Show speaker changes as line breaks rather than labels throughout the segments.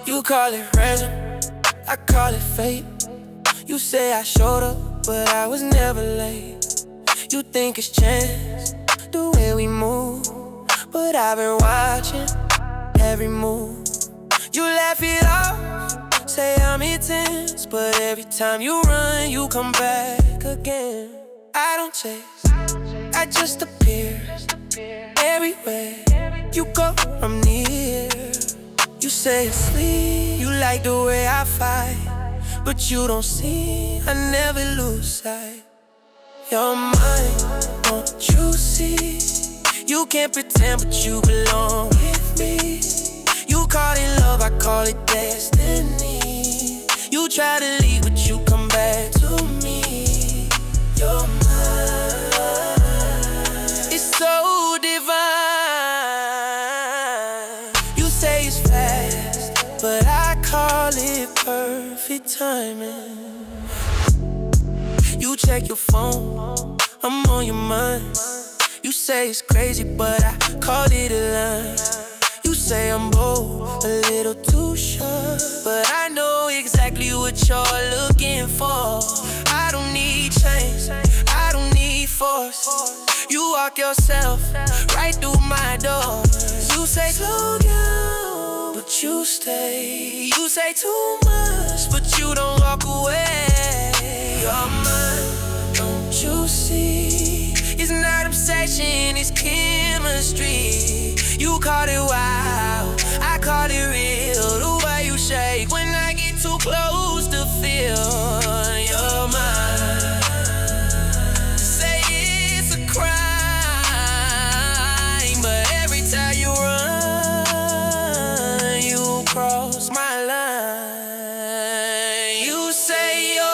You call it random, I call it fate. You say I showed up, but I was never late. You think it's chance, the way we move, but I've been watching every move. You laugh it off, say I'm intense, but every time you run, you come back again. I don't chase, I just appear everywhere you go, I'm near. You say it's sweet, you like the way I fight, but you don't see, I never lose sight. You're mine, don't you see? You can't pretend, but you belong with me. You call it love, I call it destiny. You try to leave, but you come back to me. You're mine, it's so divine. You say it's fast, but I call it perfect timing. You check your phone, I'm on your mind. You say it's crazy, but I call it a line. You say I'm bold, a little too sure, but I know exactly what you're looking for. I don't need change, I don't need force. You walk yourself right through my door. You say slow down, but you stay. You say too much, but you don't walk away. You're mine, don't you see? It's not obsession, it's chemistry. You call it wild, I call it real. The way you shake when I get too close to feel you're mine. Say it's a crime, but every time you run, you cross my line. You say you're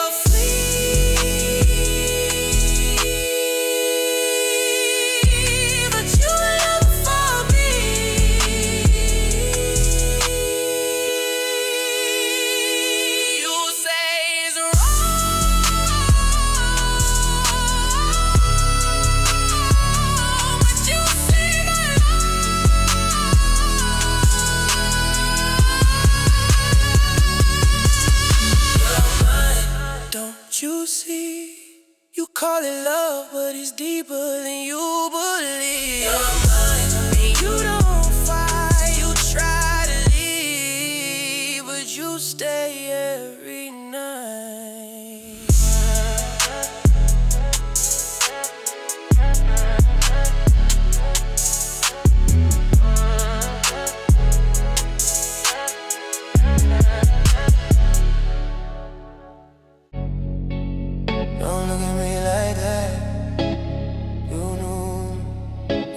you see, you call it love, but it's deeper than you believe. You're mine, and you don't fight, you try to leave, but you stay every night. Don't look at me like that. You knew.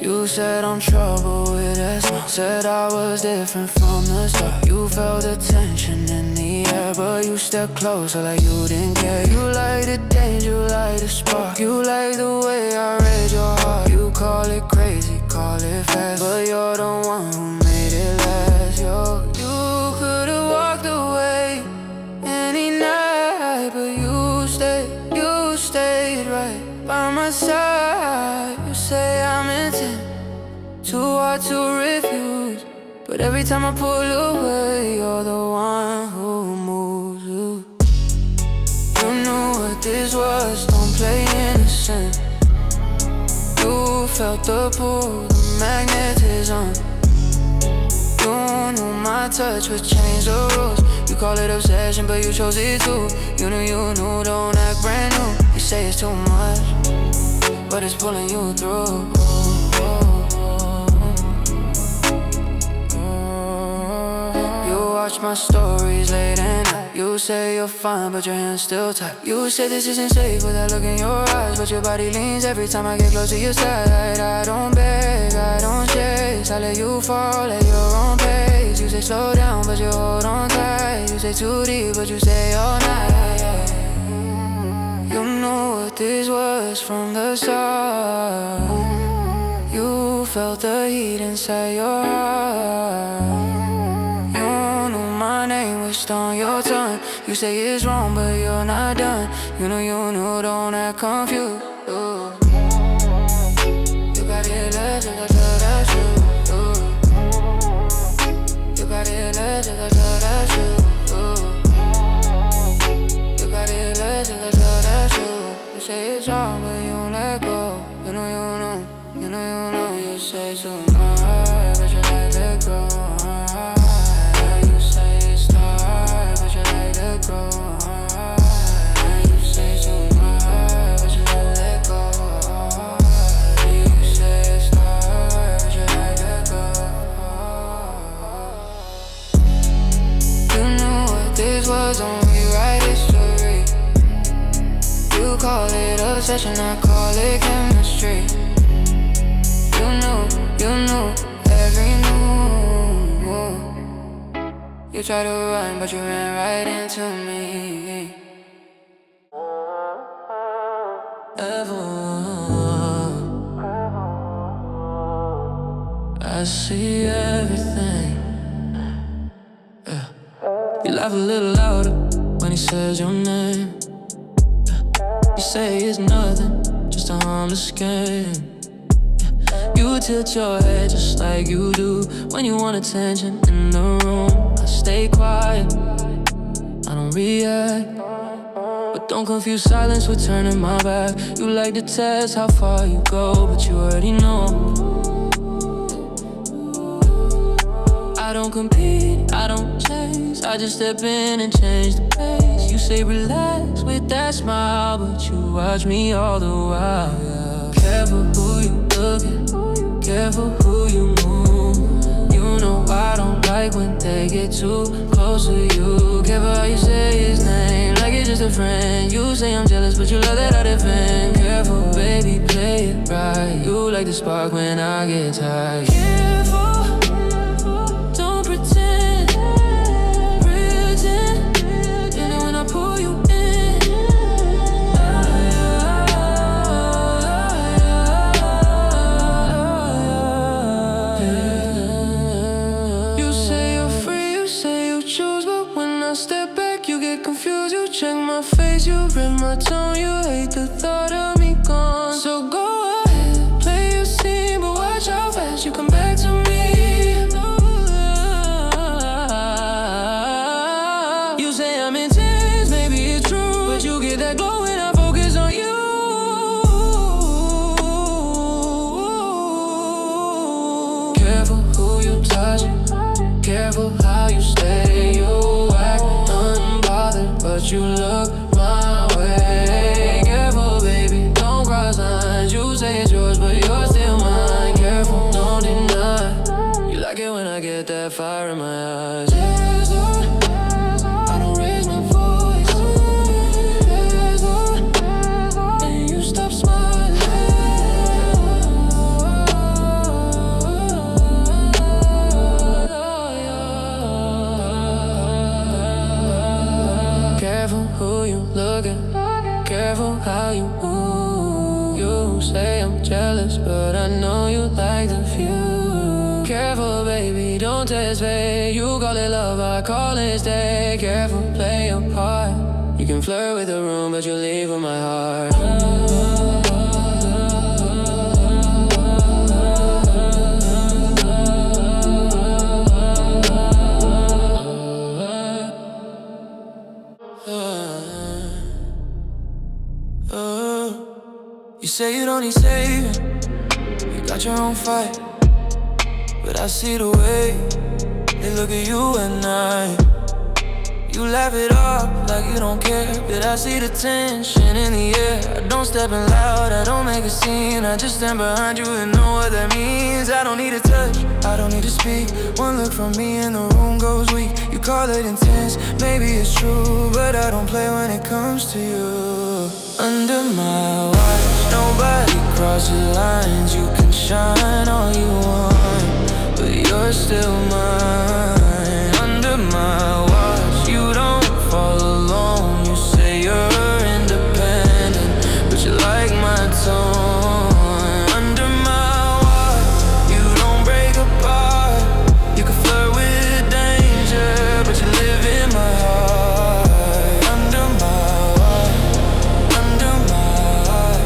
You said I'm trouble with that smile. Said I was different from the start. You felt the tension in the air, but you stepped closer like you didn't care. You like the danger, you like the spark. You like the way I read your heart. You call it crazy, call it fast, but you're the one who made it last. You could've walked away any night, but you stayed right by my side. You say I'm intent, too hard to refuse, but every time I pull away, you're the one who moves. You knew what this was, don't play innocent. You felt the pull, the magnetism. You knew my touch would change the rules. You call it obsession, but you chose it too. You knew, don't act brand new. You say it's too much, but it's pulling you through. You watch my stories late at night. You say you're fine, but your hand's still tight. You say this isn't safe with that look in your eyes, but your body leans every time I get close to your side. I don't beg, I don't chase, I let you fall at your own pace. You say slow down, but you hold on tight. You say too deep, but you stay all night. You knew what this was from the start. You felt the heat inside your heart. You knew my name was on your tongue. You say it's wrong, but you're not done. You know, don't act confused. You got it, that's true. You got it, that's true. yours, don't rewrite history. You call it obsession, I call it chemistry. You knew every move. You tried to run, but you ran right into me. I see everything. Yeah. You laugh a little louder when he says your name. You say it's nothing, just a harmless game. You tilt your head just like you do when you want attention in the room. I stay quiet, I don't react. But don't confuse silence with turning my back. You like to test how far you go, but you already know. I don't compete, I don't chase, I just step in and change the pace. You say relax with that smile, but you watch me all the while, yeah. Careful who you look at, careful who you move. You know I don't like when they get too close to you. Careful how you say his name, like it's just a friend. You say I'm jealous, but you love that I defend. Careful, baby, play it right. You like the spark when I get tired. Careful. Check my face, you read my tone. You hate the thought of me gone. So go ahead, play your scene, but watch how fast you come back to me. You say I'm intense, maybe it's true, but you get that glow when I focus on you. Careful who you touch, careful how you stay. You act unbothered, but you look my way. Careful, baby, don't cross lines. You say it's yours, but you're still mine. Careful, don't deny. You like it when I get that fire in my eyes. I don't raise my voice. And you stop smiling. Careful who you look at, careful how you move. You say I'm jealous, but I know you like the view. Careful, baby, don't test fate. You call it love, I call it stay. Careful, play your part. You can flirt with the room, but you leave with my heart. You say you don't need saving, you got your own fight. But I see the way they look at you at night. You laugh it off like you don't care, but I see the tension in the air. I don't step in loud, I don't make a scene. I just stand behind you and know what that means. I don't need a touch, I don't need to speak. One look from me and the room goes weak. You call it intense, maybe it's true, but I don't play when it comes to you. Under my watch, nobody crosses lines. You can shine all you want, but you're still mine. Under my watch, you don't fall alone. You say you're independent, but you like my tone. Under my watch, you don't break apart. You can flirt with danger, but you live in my heart. Under my watch, under my watch.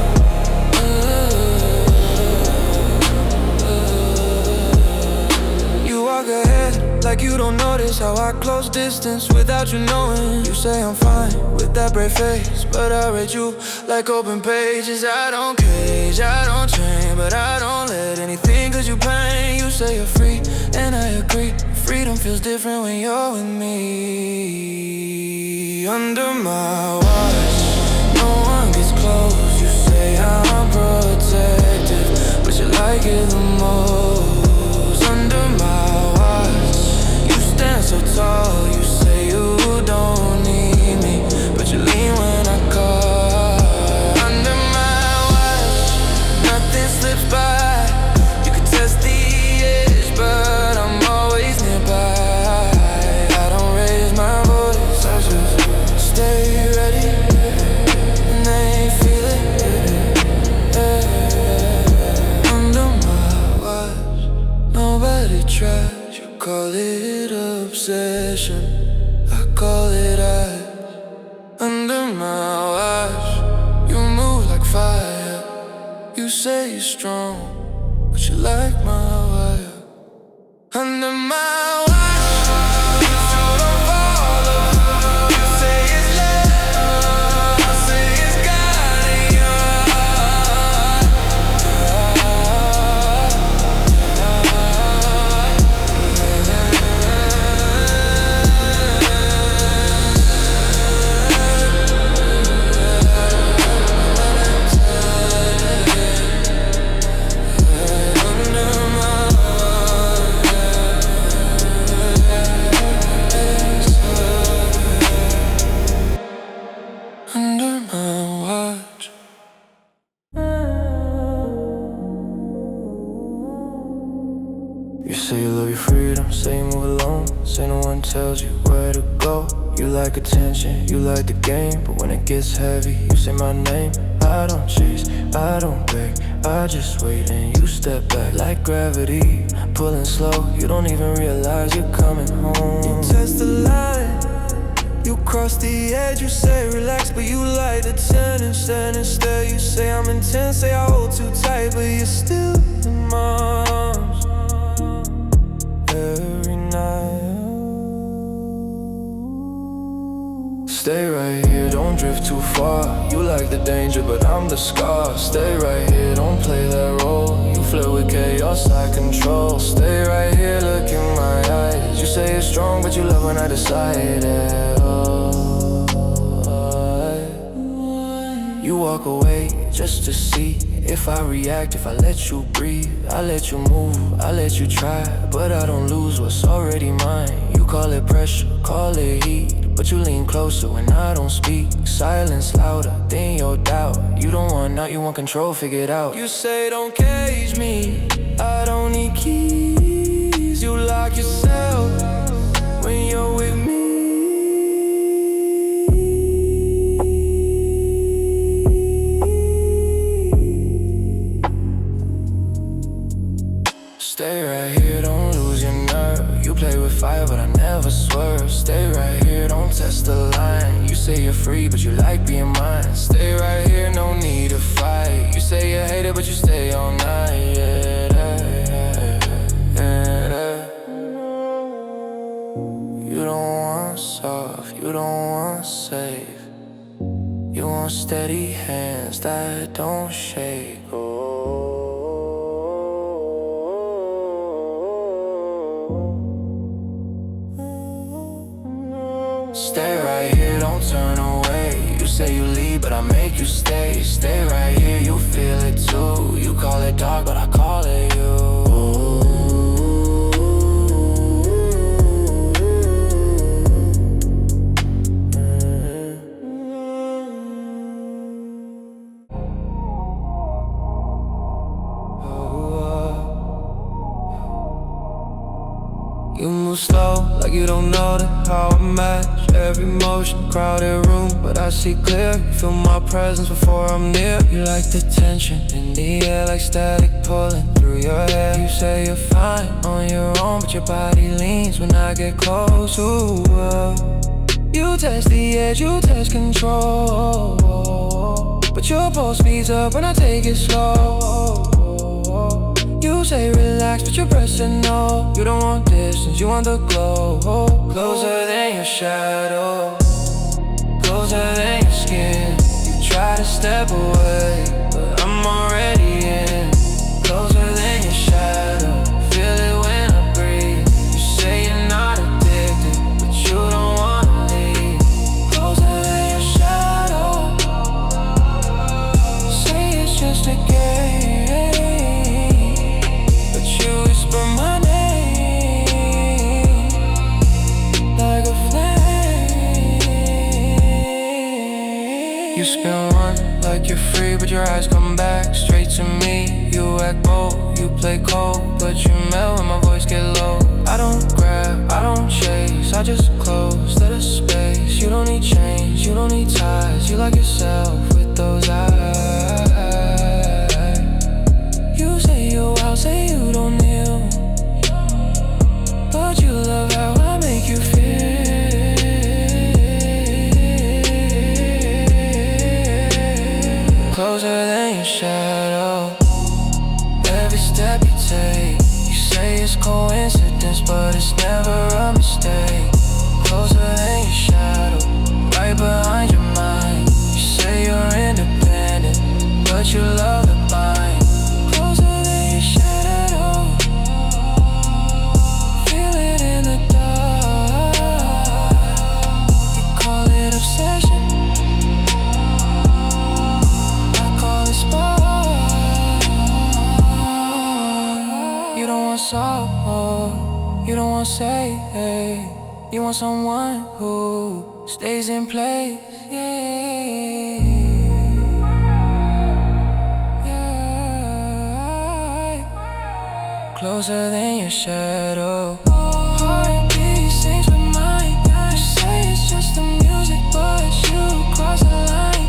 You walk ahead like you don't notice how I close distance without you knowing. You say I'm fine with that brave face, but I read you like open pages. I don't cage, I don't train, but I don't let anything cause you pain. You say you're free, and I agree. Freedom feels different when you're with me. Under my watch, no one gets close. You say I'm protective, but you like it the most. Under my watch, stand so tall, you say you don't need prohibited obsession. I call it eyes. Under my watch, you move like fire. You say you're strong, but you like my wire. Under my watch, you don't follow. You say it's love, I say it's guiding you. Under my watch. You say you love your freedom, say you move alone, say no one tells you where to go. You like attention, you like the game, but when it gets heavy, you say my name. I don't chase, I don't beg, I just wait and you step back like gravity, pulling slow. You don't even realize you're coming home. You test the line, you cross the edge, you say relax, but you like the 10 instead. You say I'm intense, say I hold too tight, but you're still in my arms every night. Stay right here, don't drift too far. You like the danger, but I'm the scar. Stay right here, don't play that role. You flirt with chaos, I control. Stay right here, look in my eyes. You say you're strong, but you love when I decide it. You walk away just to see if I react, if I let you breathe. I let you move, I let you try, but I don't lose what's already mine. You call it pressure, call it heat, but you lean closer when I don't speak. Silence louder than your doubt. You don't want out, you want control, figure it out. You say don't cage me, I don't need keys. You lock yourself when you're with me. Stay right here, don't lose your nerve. You play with fire, but I never swerve. Stay right here, don't test the line. You say you're free, but you like being mine. Stay right here, no need to fight. You say you hate it, but you stay all night. You don't want soft, you don't want safe. You want steady hands that don't shake. Stay right here, don't turn away. You say you leave, but I make you stay. Stay right here, you feel it too. You call it dark, but I call it you. You move slow, like you don't know that how I match every motion, crowded room, but I see clear. You feel my presence before I'm near. You like the tension in the air, like static pulling through your hair. You say you're fine on your own, but your body leans when I get close. Ooh, you test the edge, you test control, but your pulse speeds up when I take it slow. You say relax, but you're pressing no. You don't want distance, you want the glow. Closer than your shadow, closer than your skin. You try to step away, but I'm already in. Closer than your shadow, feel it when I breathe. You say you're not addicted, but you don't wanna leave. Closer than your shadow, say it's just a game. My name like a flame. You spin one like you're free, but your eyes come back straight to me. You act bold, you play cold, but you melt when my voice get low. I don't grab, I don't chase, I just close to the space. You don't need change, you don't need ties. You like yourself with those eyes. You say you out, say you don't kneel, but you love You want someone who stays in place, yeah. Closer than your shadow. Heartbeat sings with mine. You say it's just the music, but you cross the line.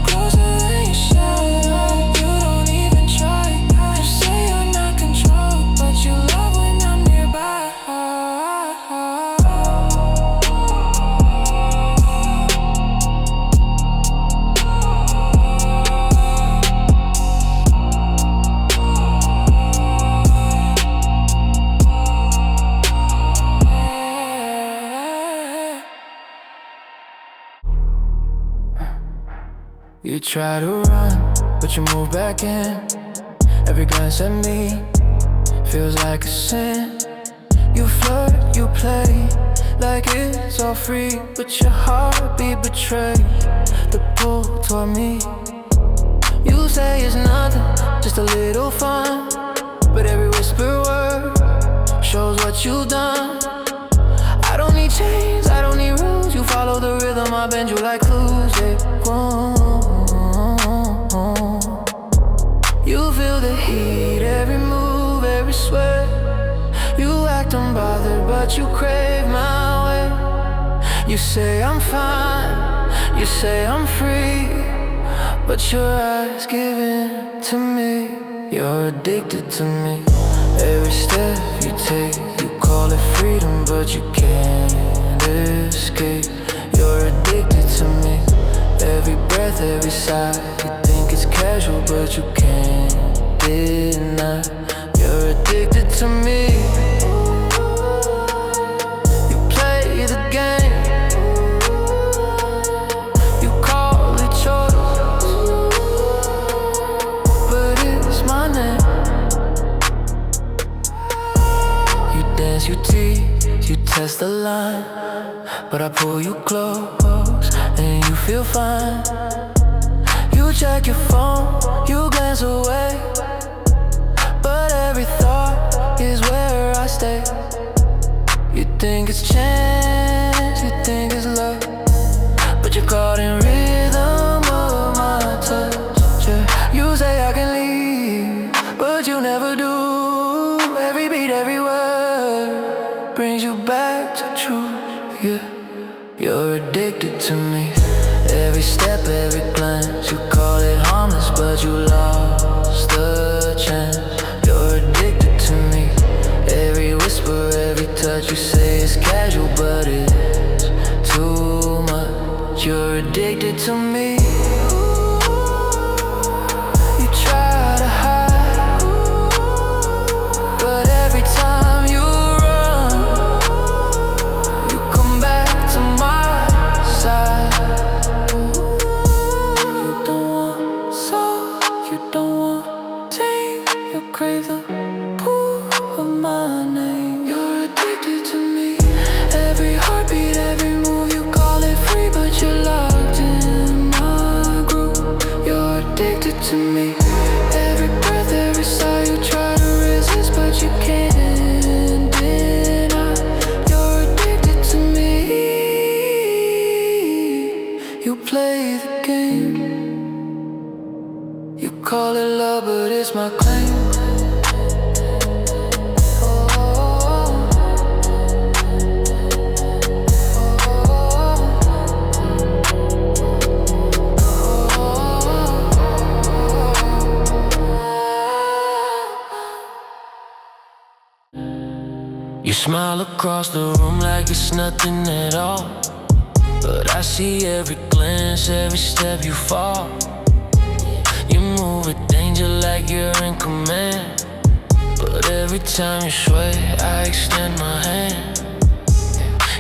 Closer than your shadow. You don't even try. You say you're not controlled, but you love when I'm nearby. You try to run, but you move back in. Every glance at me feels like a sin. You flirt, you play like it's all free, but your heartbeat betrays the pull toward me. You say it's nothing, just a little fun, but every whispered word shows what you've done. I don't need chains, I don't need rules. You follow the rhythm, I bend you like clues, yeah. You feel the heat, every move, every sweat. You act unbothered, but you crave my way. You say I'm fine, you say I'm free, but your eyes give in to me. You're addicted to me. Every step you take, you call it freedom, but you can't escape. You're addicted to me. Every breath, every sigh, you think it's casual, but you can't deny. You're addicted to me. You play the game, you call it choice, but it's my name. You dance, you tease, you test the line, but I pull you close and you feel fine. You check your phone, you glance away, but every thought is where I stay. You think it's chance, you think it's love, but you're caught in rhythm of my touch, yeah. You say I can leave, but you never do. Every beat, every word brings you back to truth, yeah. You're addicted to me. Every step, every glance, you call it harmless, but you lost the chance. You're addicted to me. Every whisper, every touch, you say it's casual, but it's too much. You're addicted to me. You try to hide, but every time you run, you come back to my side. Crave the pull of my name. You're addicted to me. Every heartbeat, every move, you call it free, but you're locked in my groove. You're addicted to me. Every breath, every sigh, you try to resist, but you can't deny. You're addicted to me. You play the game, you call it love, but it's my claim. You smile across the room like it's nothing at all, but I see every glance, every step you fall. You move with danger like you're in command, but every time you sway, I extend my hand.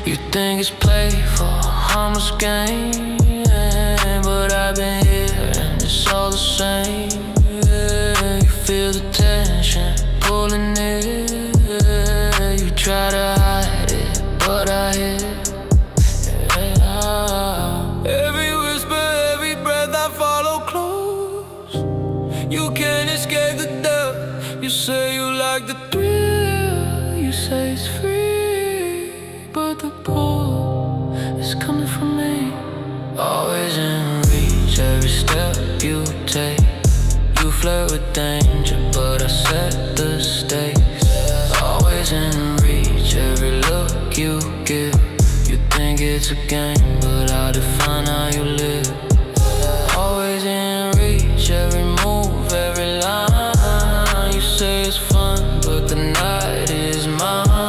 You think it's playful, harmless game, but I've been here and it's all the same. You feel the tension pulling it. You try to hide it, but I hear every whisper, every breath I follow close. You can't escape the depth. You say you like the thrill, you say it's free, flirt with danger, but I set the stakes. Always in reach, every look you give. You think it's a game, but I define how you live. Always in reach, every move, every line. You say it's fun, but the night is mine.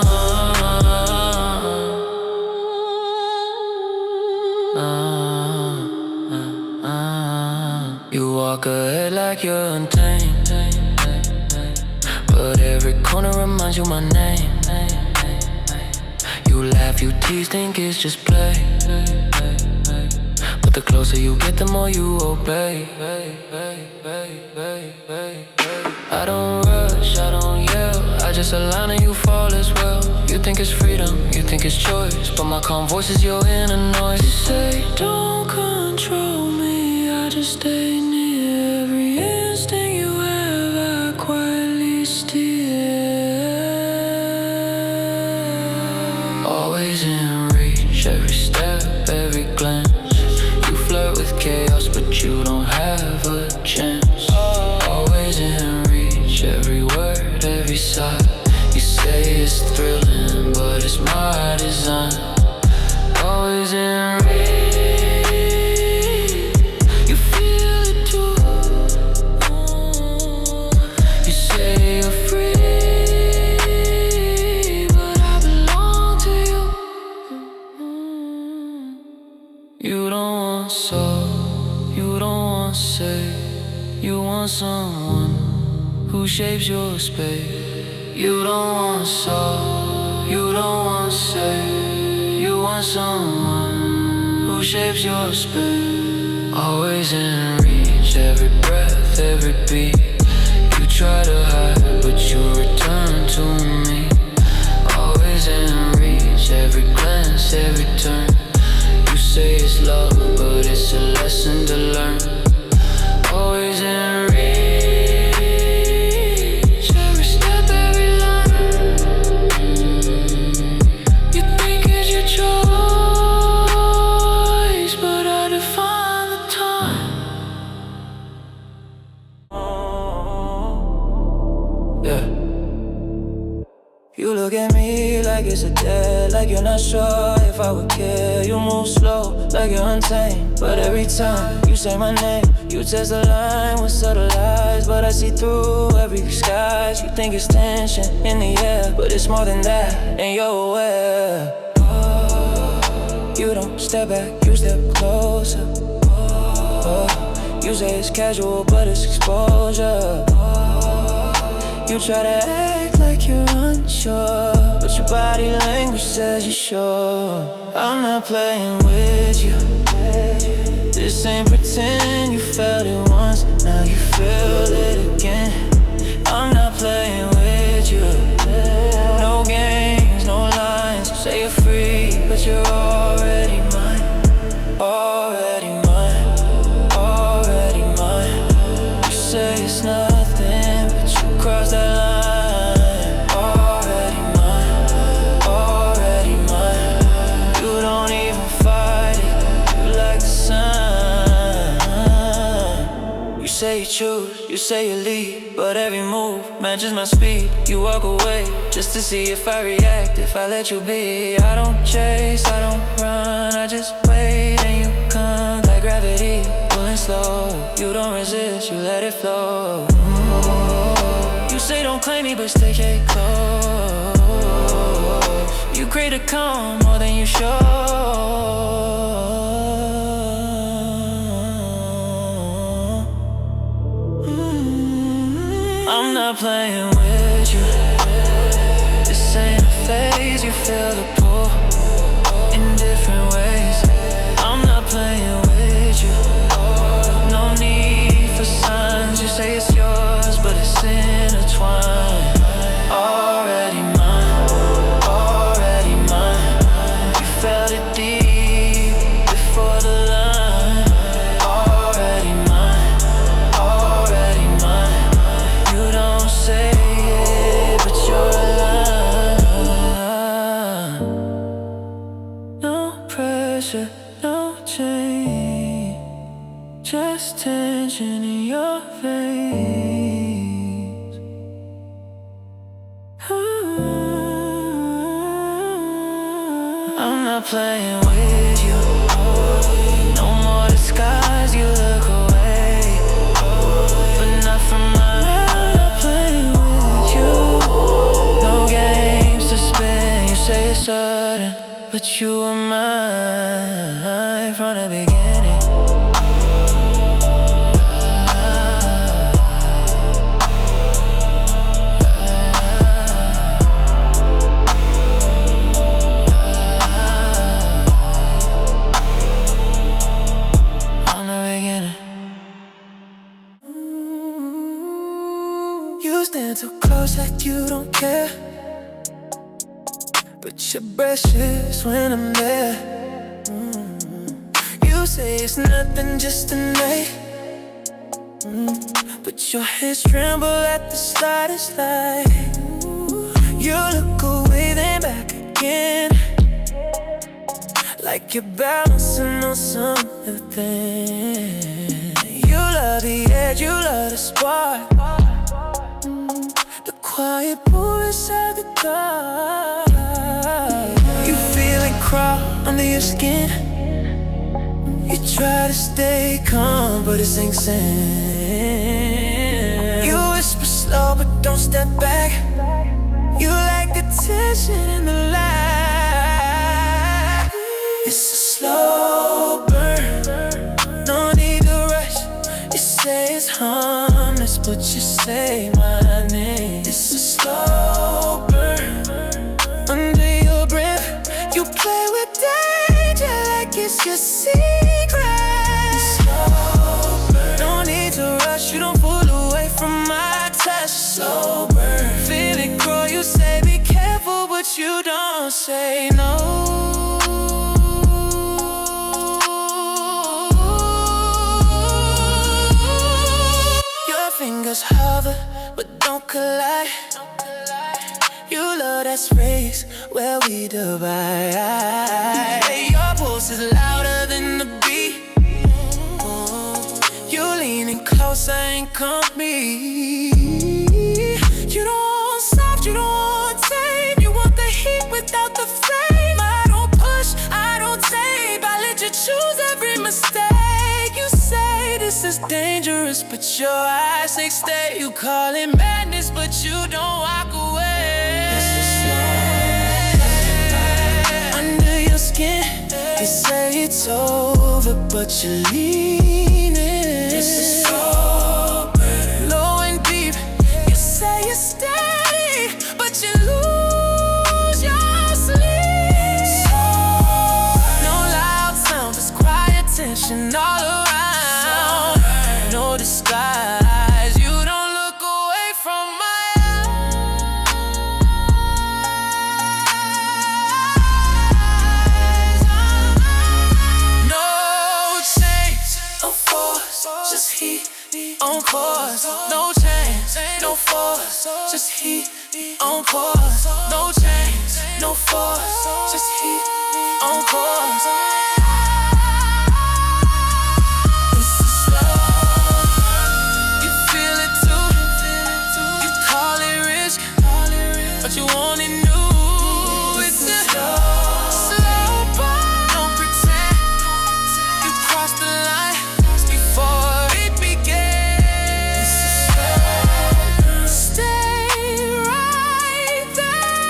You walk ahead like you're untamed, but every corner reminds you my name. You laugh, you tease, think it's just play, but the closer you get, the more you obey. I don't rush, I don't yell, I just align and you fall as well. You think it's freedom, you think it's choice, but my calm voice is your inner noise. You say don't control me, I just stay near. Every instinct you have, I quietly steer. Always in reach, every step, every glance. You flirt with chaos, but you don't have a chance. Always in reach, every word, every sigh. You say it's thrilling, but it's my design. Always in reach, you feel it too. You say you're free, but I belong to you. You don't want soul, you don't want say. You want someone who shapes your space. You don't want soul, you don't want say. You want someone who shapes your space. Always in reach, every breath, every beat. You try to hide, but you return to me. Always in reach, every glance, every turn. You say it's love, but it's a lesson to learn. Always in reach, every step, every line. You think it's your choice, but I define the time. Yeah. You look at me like it's a dead, like you're not sure if I would care. You move slow, like you're untamed, but every time you say my name, you test the line with subtle lies. But I see through every disguise. You think it's tension in the air, but it's more than that, and you're aware. You don't step back, you step closer. You say it's casual, but it's exposure. You try to act like you're unsure, but your body language says you're sure. I'm not playing with you. This ain't pretend. You felt it once, now you feel it again. I'm not playing with you. No games, no lines. You say you're free, but you're already mine. Already mine, already mine. You say it's nothing, but you cross that line. Already mine, already mine. You don't even fight it, you like the sun. You say you choose, you say you lead, but every move matches my speed. You walk away just to see if I react, if I let you be. I don't chase, I don't run, I just wait and you come like gravity, pulling slow. You don't resist, you let it flow. You say don't claim me, but stay close. You create a calm more than you show. I'm not playing with you. This ain't a phase, you feel the pull in different ways. I'm not playing with you. No need for signs, you say it's yours, but it's intertwined. Already mine, already mine. You felt it deep before the line. Already mine, already mine. You don't say it, but you're alive. No pressure, no change, just tension in your veins. I'm not playing with you. No more disguise, you look away, but not from mine. I'm not playing with you. No games to spin. You say it's sudden, but you were mine from the beginning. You stand so close like you don't care, but your breath shifts when I'm there. You say it's nothing, just a night, but your hips tremble at the slightest light. You look away, then back again, like you're balancing on something. You love the edge, you love the spark, the quiet pull inside the dark. You feel it crawl under your skin. You try to stay calm, but it's insane. You whisper slow, but don't step back. You like the tension in the light. It's a slow burn, no need to rush. You say it's harmless, but you say my name. It's a slow burn, under your breath. You play with danger like it's your secret. Slow burn, no need to rush. You don't pull away from my touch. Slow burn, feel it grow. You say be careful, but you don't say no. Fingers hover, but don't collide. You love that space where we divide. Your pulse is louder than the beat. You leaning closer, ain't company. You don't want soft, you don't want tame. You want the heat without the flame. I don't push, I don't tape. I let you choose every mistake. You say this is dangerous, but your eyes say stay. You call it madness, but you don't walk away. Under your skin, you say it's over, but you're leaning. This is so low and deep. You say you're steady, but you lose your sleep. No loud sound, just quiet tension all around. No disguise, you don't look away from my eyes. No change, no force, just heat on course. No change, no force, just heat on course. No change, no force, just heat on course. But you want it new. It's a slow burn. Don't pretend you crossed the line before it began. Stay right there.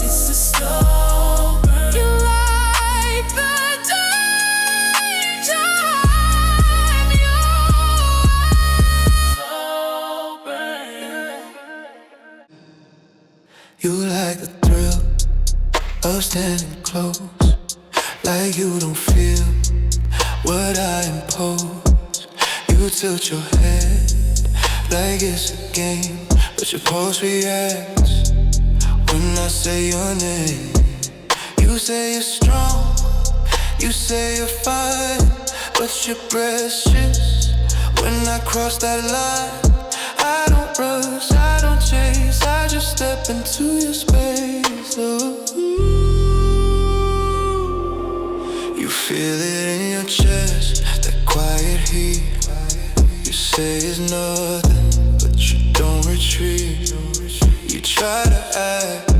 It's a slow burn. You like the danger. You like the thrill of standing close, like you don't feel what I impose. You tilt your head like it's a game, but your pulse reacts when I say your name. You say you're strong, you say you're fine, but your breath shifts when I cross that line. I don't rush, I don't chase, I just step into your space. Oh, you feel it in your chest, that quiet heat. You say it's nothing, but you don't retreat. You try to act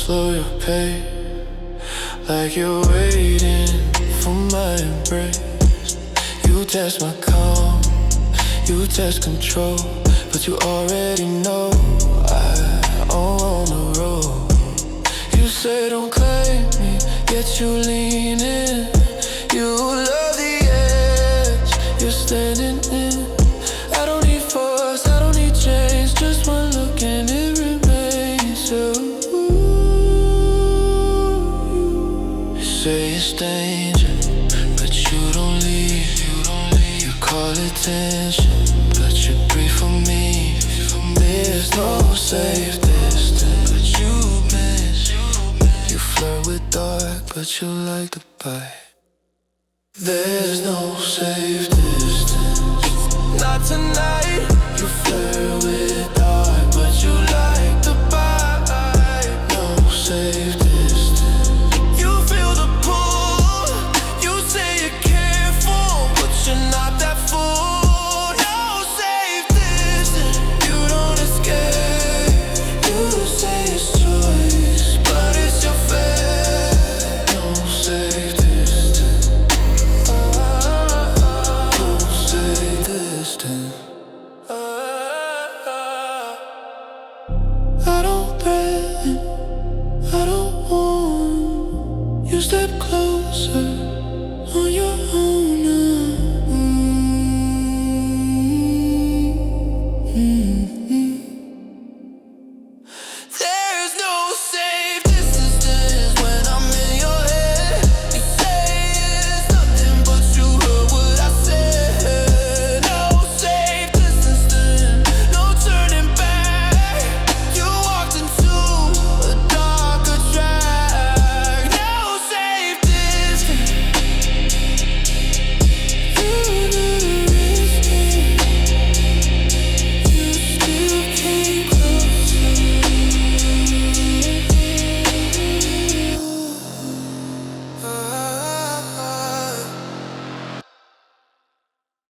slow your pace, like you're waiting for my embrace. You test my calm, you test control, but you already know I'm on the road. You say don't claim me, yet you lean in. You love the edge you're standing in. I don't need force, I don't need change, just one look and it remains. So you say it's danger, but you don't leave. You call it tension, but you breathe for me. There's no safe distance, but you miss. You flirt with dark, but you like the bite. There's no safe distance, not tonight. You flirt with dark, but you like the bite. No safe distance. You feel the pull, you say you're careful, but you're not that fool. No safe distance, you don't escape. You say it's choice, but it's your fate. No safe distance. No safe distance. I don't threaten, I don't want you step closer.